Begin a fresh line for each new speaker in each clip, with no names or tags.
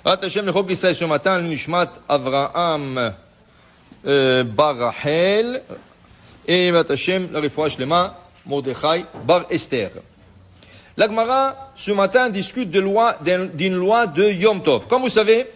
Hashem le Chok Israël ce matin, le Nishmat Avraham Bar Rachel et Hashem la Refoua Shlema Mordechai Bar Esther. La Gemara ce matin discute d'une loi de Yom Tov. Comme vous savez,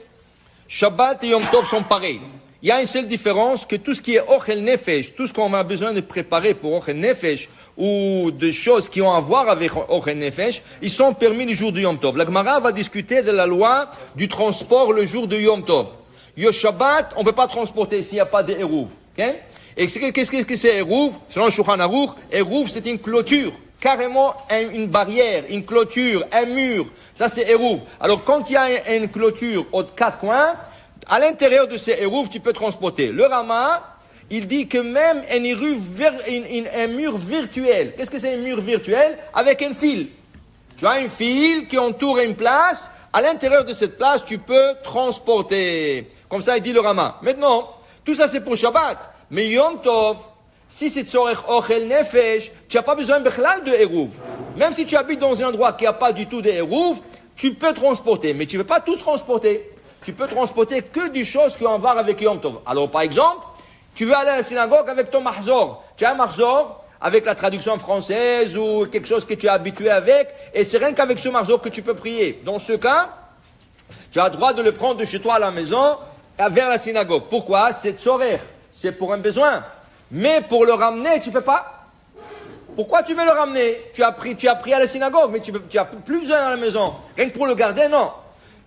Shabbat et Yom Tov sont pareils. Il y a une seule différence, que tout ce qui est Ochel Nefesh, tout ce qu'on a besoin de préparer pour Ochel Nefesh, ou de choses qui ont à voir avec Ochel Nefesh, ils sont permis le jour de Yom Tov. La Gemara va discuter de la loi du transport le jour de Yom Tov. Le Shabbat, on ne peut pas transporter s'il n'y a pas de Eruv. Okay? Et qu'est-ce que c'est Eruv? Selon le Shulchan Aruch, Eruv c'est une clôture. Carrément une barrière, une clôture, un mur. Ça c'est Eruv. Alors quand il y a une clôture aux quatre coins, à l'intérieur de ces Eruv, tu peux transporter. Le Rama, il dit que même un mur virtuel. Qu'est-ce que c'est un mur virtuel? Avec un fil. Tu as un fil qui entoure une place. À l'intérieur de cette place, tu peux transporter. Comme ça, il dit le Rama. Maintenant, tout ça c'est pour Shabbat. Mais Yom Tov, si c'est Tzorech Ochel Nefesh, tu n'as pas besoin de Eruv. Même si tu habites dans un endroit qui n'a pas du tout de Eruv, tu peux transporter. Mais tu ne peux pas tout transporter. Tu peux transporter que des choses qui ont à voir avec Yom Tov. Alors, par exemple, tu veux aller à la synagogue avec ton mahzor. Tu as un mahzor avec la traduction française ou quelque chose que tu es habitué avec, et c'est rien qu'avec ce mahzor que tu peux prier. Dans ce cas, tu as le droit de le prendre de chez toi à la maison vers la synagogue. Pourquoi? C'est tzorer. C'est pour un besoin. Mais pour le ramener, tu ne peux pas. Pourquoi tu veux le ramener? Tu as pris à la synagogue, mais tu n'as plus besoin à la maison. Rien que pour le garder, non.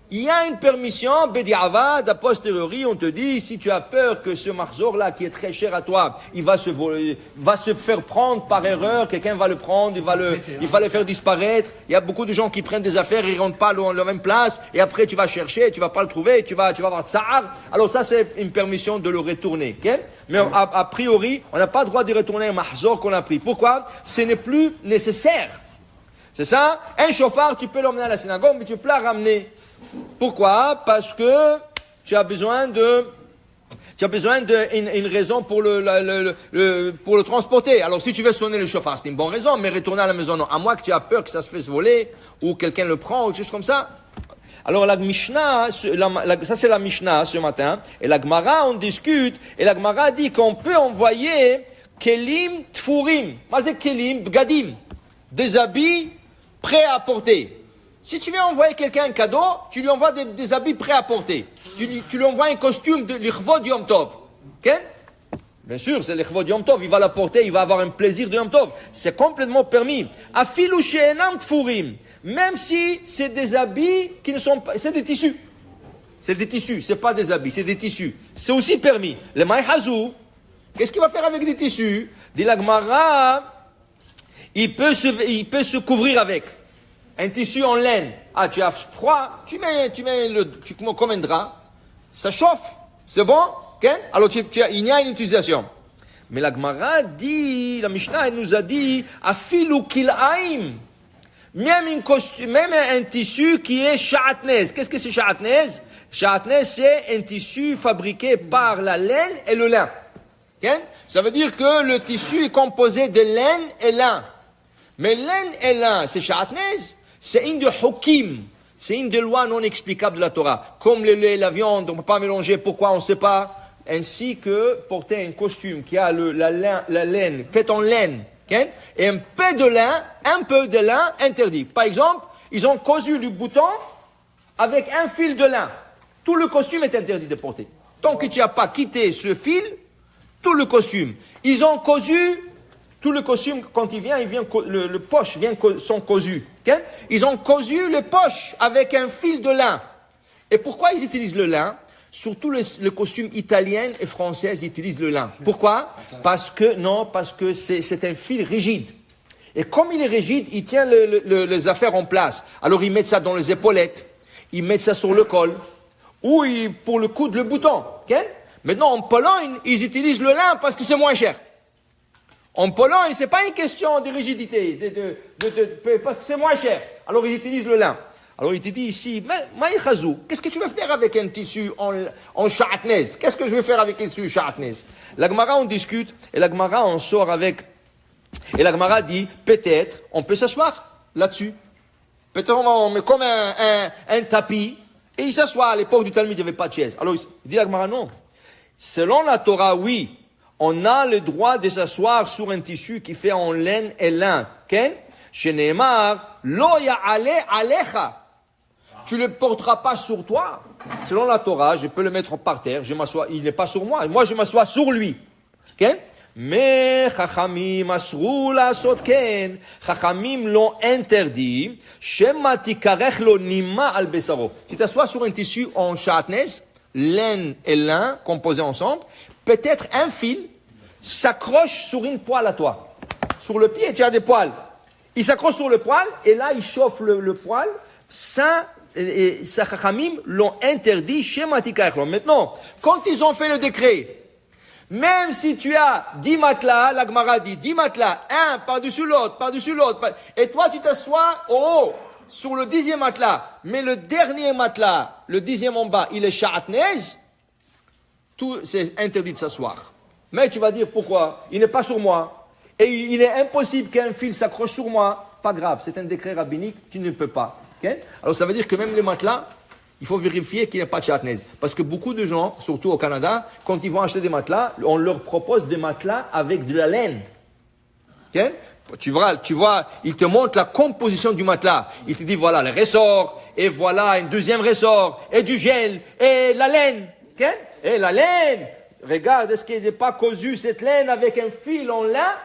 Il y a une permission, Bediavad, a posteriori, on te dit, si tu as peur que ce mahzor-là, qui est très cher à toi, il va se faire prendre par erreur, quelqu'un va le prendre, il va le faire disparaître. Il y a beaucoup de gens qui prennent des affaires, ils ne rentrent pas à la même place, et après tu vas chercher, tu vas pas le trouver, tu vas avoir tsar. Alors ça, c'est une permission de le retourner, okay? Mais a priori, on n'a pas le droit de retourner un mahzor qu'on a pris. Pourquoi? Ce n'est plus nécessaire. C'est ça? Un chauffard, tu peux l'emmener à la synagogue, mais tu peux pas le ramener. Pourquoi? Parce que tu as besoin d'une raison pour le transporter. Alors si tu veux sonner le chauffard, c'est une bonne raison, mais retourner à la maison, non. À moins que tu aies peur que ça se fasse voler, ou quelqu'un le prend, ou quelque chose comme ça. Alors la Mishnah, ça c'est la Mishnah ce matin, et la Gemara on discute, et la Gemara dit qu'on peut envoyer kelim tfurim. Mais c'est kelim bgadim, des habits prêts à porter. Si tu veux envoyer quelqu'un un cadeau, tu lui envoies des habits prêts à porter. Tu lui envoies un costume de l'Ichvod Yom Tov. Okay? Bien sûr, c'est l'Ichvod Yom Tov. Il va la porter, il va avoir un plaisir de Yom Tov. C'est complètement permis. Afilu she'enam tfurim. Même si c'est des habits qui ne sont pas... C'est des tissus. C'est des tissus. C'est pas des habits, c'est des tissus. C'est aussi permis. Le maïhazou, qu'est-ce qu'il va faire avec des tissus? Dit la Gemara, il peut se couvrir avec. Un tissu en laine. Ah, tu as froid, tu mets comme un drap. Ça chauffe. C'est bon? Okay? Alors, il y a une utilisation. Mais la Gemara dit, la Mishnah, elle nous a dit, afilu kil'aim. Même un tissu qui est sha'atnez. Qu'est-ce que c'est sha'atnez? Sha'atnez, c'est un tissu fabriqué par la laine et le lin. Okay? Ça veut dire que le tissu est composé de laine et lin. Mais laine et lin, c'est sha'atnez. C'est une de Hukim, c'est une des lois non explicables de la Torah. Comme le lait et la viande, on ne peut pas mélanger, pourquoi on ne sait pas. Ainsi que porter un costume qui a la laine, fait en laine, okay? Et un peu de lin interdit. Par exemple, ils ont cousu du bouton avec un fil de lin. Tout le costume est interdit de porter. Tant que tu n'as pas quitté ce fil, tout le costume. Ils ont cousu... Tout le costume, quand le poche sont cousus. Okay? Ils ont cousu les poches avec un fil de lin. Et pourquoi ils utilisent le lin? Surtout le costume italien et français utilisent le lin. Pourquoi? Parce que c'est un fil rigide. Et comme il est rigide, il tient les affaires en place. Alors ils mettent ça dans les épaulettes, ils mettent ça sur le col, ou pour le coudre le bouton. Okay? Maintenant en Pologne, ils utilisent le lin parce que c'est moins cher. En Pologne, c'est pas une question de rigidité, parce que c'est moins cher. Alors ils utilisent le lin. Alors il te dit ici, Maïchazou, qu'est-ce que tu veux faire avec un tissu en sha'atnez? Qu'est-ce que je veux faire avec un tissu sha'atnez? La Gemara on discute, et la Gemara on sort avec, et la Gemara dit, peut-être, on peut s'asseoir là-dessus. Peut-être on met comme un tapis, Et il s'assoit. À l'époque du Talmud, il n'y avait pas de chaise. Alors, il dit la Gemara, non. Selon la Torah, oui, on a le droit de s'asseoir sur un tissu qui fait en laine et lin. Ken? Chez Neymar, lo ya'ale alecha. Tu ne le porteras pas sur toi. Selon la Torah, je peux le mettre par terre, je m'assois, il n'est pas sur moi. Moi, je m'assois sur lui. Ken? Mais Chachamim asrou la sotken. Chachamim l'ont interdit. Shema tikarech lo nima al besaro. Si tu t'assois sur un tissu en chatnez, laine et lin composés ensemble, peut-être un fil s'accroche sur une poêle à toi. Sur le pied, tu as des poils. Il s'accroche sur le poil et là, il chauffe le poil. Ça, Chachamim l'ont interdit. Shema tikarech lo. Maintenant, quand ils ont fait le décret, même si tu as 10 matelas, la Gemara dit 10 matelas, un par-dessus l'autre, et toi tu t'assois au haut, sur le 10e matelas, mais le dernier matelas, le 10e en bas, il est sha'atnez, tout, c'est interdit de s'asseoir. Mais tu vas dire pourquoi? Il n'est pas sur moi, et il est impossible qu'un fil s'accroche sur moi, pas grave, c'est un décret rabbinique, tu ne peux pas. Okay? Alors ça veut dire que même les matelas, il faut vérifier qu'il n'y a pas de chatnez. Parce que beaucoup de gens, surtout au Canada, quand ils vont acheter des matelas, on leur propose des matelas avec de la laine. Okay? Tu vois, ils te montrent la composition du matelas. Ils te disent, voilà le ressort, et voilà un deuxième ressort, et du gel, et la laine. Okay? Et la laine, regarde, est-ce qu'il n'est pas cousu cette laine avec un fil en lin?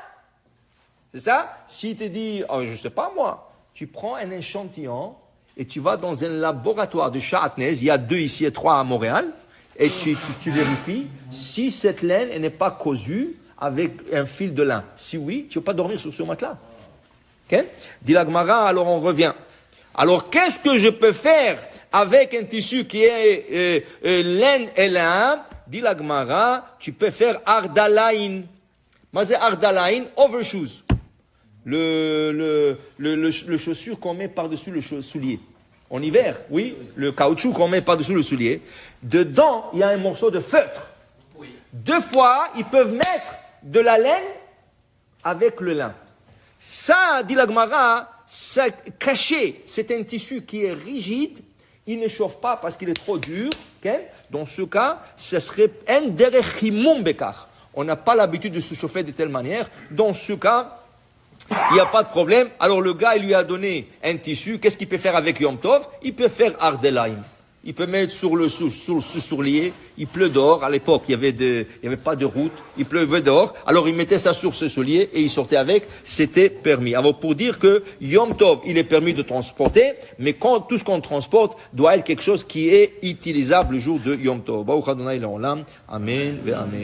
C'est ça? S'il te dit, oh, je ne sais pas moi, tu prends un échantillon, et tu vas dans un laboratoire de chatnez, il y a 2 ici et 3 à Montréal, et tu vérifies si cette laine elle n'est pas cousue avec un fil de lin. Si oui, tu ne peux pas dormir sur ce matelas. Okay? Dit la Gemara, alors on revient. Alors qu'est-ce que je peux faire avec un tissu qui est laine et lin? Dit la Gemara, tu peux faire ardalain. Mais c'est ardalain, overshoes. Le chaussure qu'on met par-dessus le soulier. En hiver, oui, le caoutchouc qu'on met par-dessus le soulier. Dedans, il y a un morceau de feutre. Oui. 2 fois, ils peuvent mettre de la laine avec le lin. Ça, dit la Gemara, ça caché, c'est un tissu qui est rigide, il ne chauffe pas parce qu'il est trop dur. Okay? Dans ce cas, ce serait un derechimum bekar. On n'a pas l'habitude de se chauffer de telle manière. Dans ce cas, il n'y a pas de problème. Alors le gars, il lui a donné un tissu. Qu'est-ce qu'il peut faire avec Yom Tov? Il peut faire ardelaim. Il peut mettre sur le soulier. Il pleut dehors. À l'époque, il y avait pas de route. Il pleuvait dehors. Alors il mettait ça sur ce soulier et il sortait avec. C'était permis. Alors pour dire que Yom Tov, il est permis de transporter, mais tout ce qu'on transporte doit être quelque chose qui est utilisable le jour de Yom Tov. Baruch Adonai Le'olam. Amen. Amen.